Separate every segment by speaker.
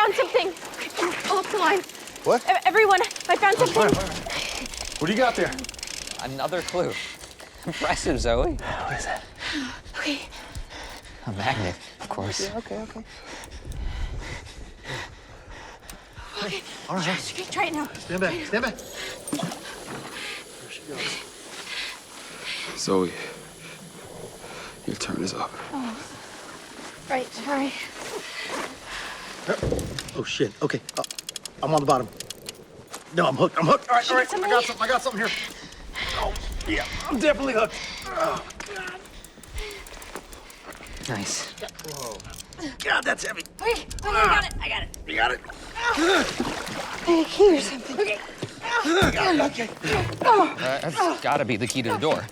Speaker 1: found something. Oh, off the line.
Speaker 2: What?
Speaker 1: Everyone, I found something.
Speaker 2: What do you got there?
Speaker 3: Another clue. Impressive, Zoe.
Speaker 2: What is that?
Speaker 1: Okay.
Speaker 3: A magnet, of course.
Speaker 2: Yeah, okay.
Speaker 1: Okay.
Speaker 2: All right.
Speaker 1: Okay, try it now.
Speaker 2: Stand back. Stand back. There she goes.
Speaker 4: Zoe, your turn is up.
Speaker 1: Oh. Right, all right.
Speaker 2: Oh, shit. Okay. I'm on the bottom. No, I'm hooked. All right. I got something here. Oh, yeah. I'm definitely hooked. Oh, God.
Speaker 3: Nice.
Speaker 2: Whoa. God, that's heavy.
Speaker 1: Okay, I got it.
Speaker 2: You got it?
Speaker 1: Hey, key or something. Okay.
Speaker 2: I got it. Okay.
Speaker 3: That's gotta be the key to the door.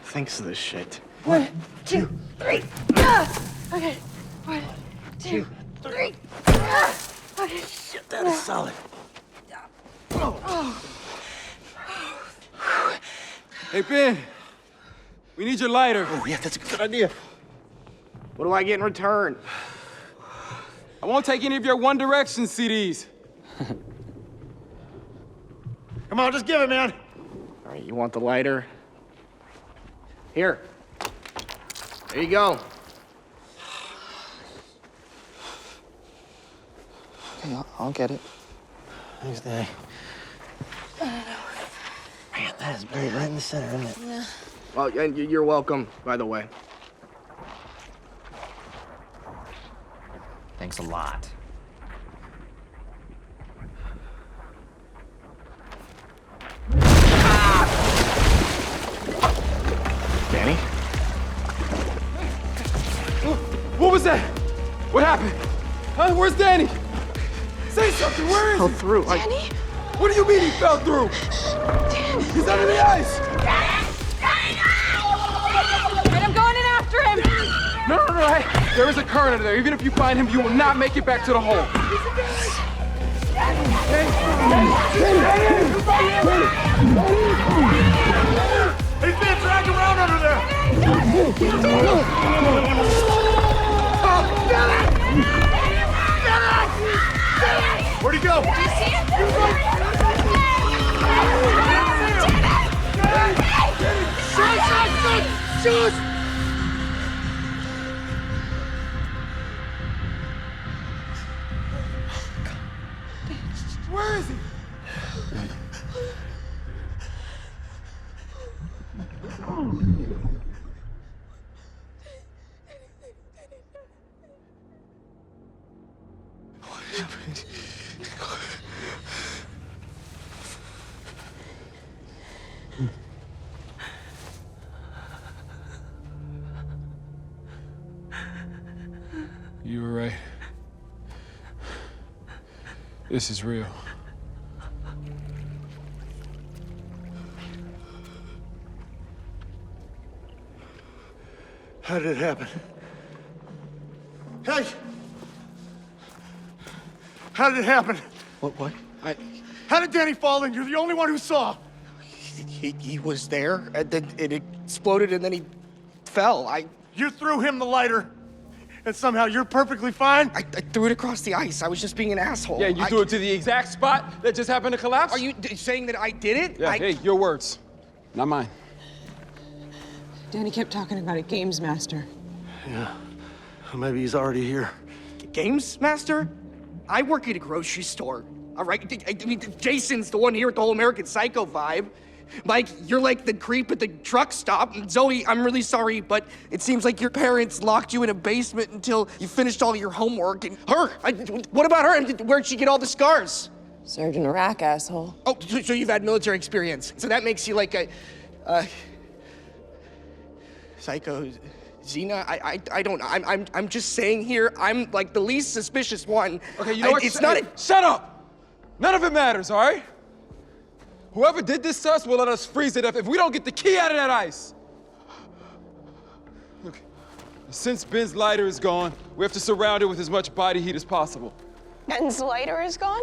Speaker 2: Thanks to this shit.
Speaker 1: 1, 2, 3. Okay. 1, 2, 3. Okay.
Speaker 2: Shit, that is solid. Oh.
Speaker 5: Hey, Ben. We need your lighter.
Speaker 2: Oh, yeah, that's a good idea.
Speaker 5: What do I get in return? I won't take any of your One Direction CDs.
Speaker 2: Come on, just give it, man.
Speaker 5: All right, you want the lighter? Here. There you go.
Speaker 3: Okay, I'll get it.
Speaker 2: Thanks, Danny. Man, that is buried right in the center, isn't it?
Speaker 1: Yeah.
Speaker 5: Well, and you're welcome, by the way.
Speaker 3: Thanks a lot.
Speaker 2: Danny?
Speaker 5: What was that? What happened? Huh? Where's Danny? Say something. Where is
Speaker 2: Fell
Speaker 5: he?
Speaker 2: through.
Speaker 1: Danny?
Speaker 5: What do you mean he fell through? He's under the ice.
Speaker 1: And I'm going in after him.
Speaker 5: No. Hey, there is a current under there. Even if you find him, you will not make it back to the hole.
Speaker 2: He's being dragged around under there! Where'd he go?
Speaker 1: Do you see him?
Speaker 2: Shoot!
Speaker 5: Where is he?
Speaker 2: What happened?
Speaker 5: You were right. This is real.
Speaker 2: How did it happen? Hey! How did it happen?
Speaker 6: What?
Speaker 2: How did Danny fall in? You're the only one who saw.
Speaker 6: He was there, and then it exploded, and then he fell.
Speaker 2: You threw him the lighter, and somehow you're perfectly fine?
Speaker 6: I threw it across the ice. I was just being an asshole.
Speaker 5: Yeah, you threw it to the exact spot that just happened to collapse?
Speaker 6: Are you saying that I did it?
Speaker 5: Yeah, hey, your words, not mine.
Speaker 7: Danny kept talking about a games master.
Speaker 2: Yeah. Well, maybe he's already here.
Speaker 6: Games master? I work at a grocery store. All right. I mean, Jason's the one here with the whole American Psycho vibe. Mike, you're like the creep at the truck stop. And Zoe, I'm really sorry, but it seems like your parents locked you in a basement until you finished all your homework. And her, what about her? Where'd she get all the scars?
Speaker 7: Served in Iraq, asshole.
Speaker 6: Oh, so you've had military experience. So that makes you like a psycho. Xena, I don't know. I'm just saying here, I'm like the least suspicious one.
Speaker 5: Okay, you know what?
Speaker 6: It's not a...
Speaker 5: Shut up! None of it matters, all right? Whoever did this to us will let us freeze it if we don't get the key out of that ice. Look, since Ben's lighter is gone, we have to surround it with as much body heat as possible.
Speaker 7: Ben's lighter is gone?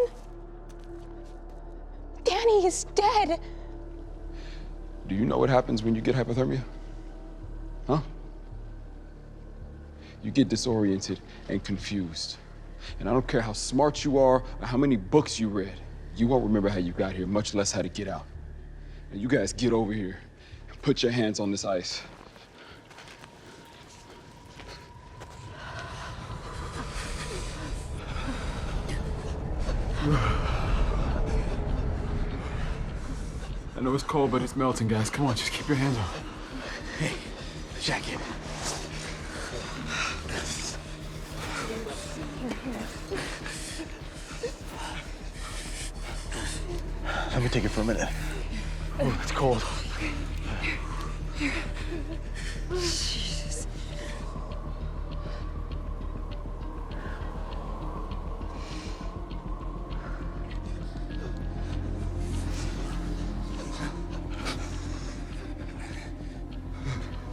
Speaker 7: Danny is dead.
Speaker 5: Do you know what happens when you get hypothermia? Huh?
Speaker 4: you get disoriented and confused. And I don't care how smart you are or how many books you read, you won't remember how you got here, much less how to get out. And you guys get over here and put your hands on this ice. I know it's cold, but it's melting, guys. Come on, just keep your hands on.
Speaker 2: Hey, the jacket. Let me take it for a minute. Oh, it's cold.
Speaker 1: Jesus.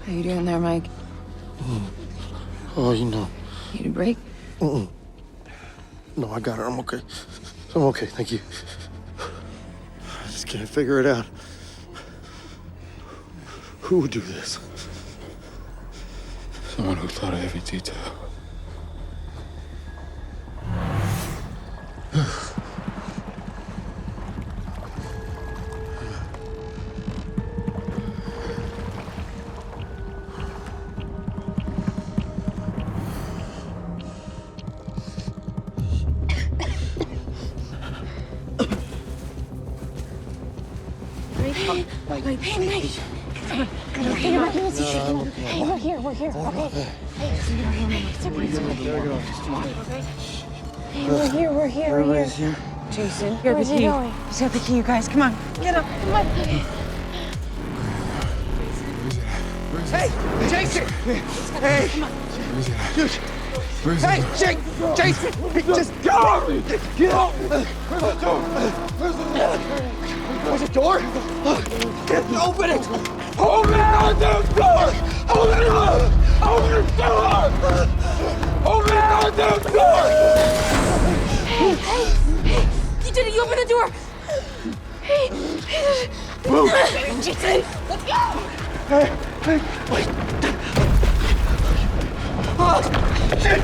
Speaker 1: How you doing there, Mike?
Speaker 2: Oh, you know.
Speaker 1: Need a break?
Speaker 2: No, I got it. I'm okay. I'm okay, thank you. I just can't figure it out. Who would do this?
Speaker 4: Someone who thought of every detail.
Speaker 1: Mike. Hey, Mike. Come on. Hey, Mike, let's see. Hey, we're here. Okay. Hey, it's okay. Hey, we're here.
Speaker 2: Everybody's here.
Speaker 1: Jason, you have the key. He's got the key, you guys. Come on. Get up. Come on.
Speaker 6: Hey, Jason! Hey! Dude! Hey, Jason! Just go! Get out! There's a door? Open it! Open the door! Open it up! Open the door! Open the door!
Speaker 1: Hey! You did it! You opened the door! Hey!
Speaker 6: Move!
Speaker 1: Jason! Let's go!
Speaker 6: Hey! Wait! Oh, shit!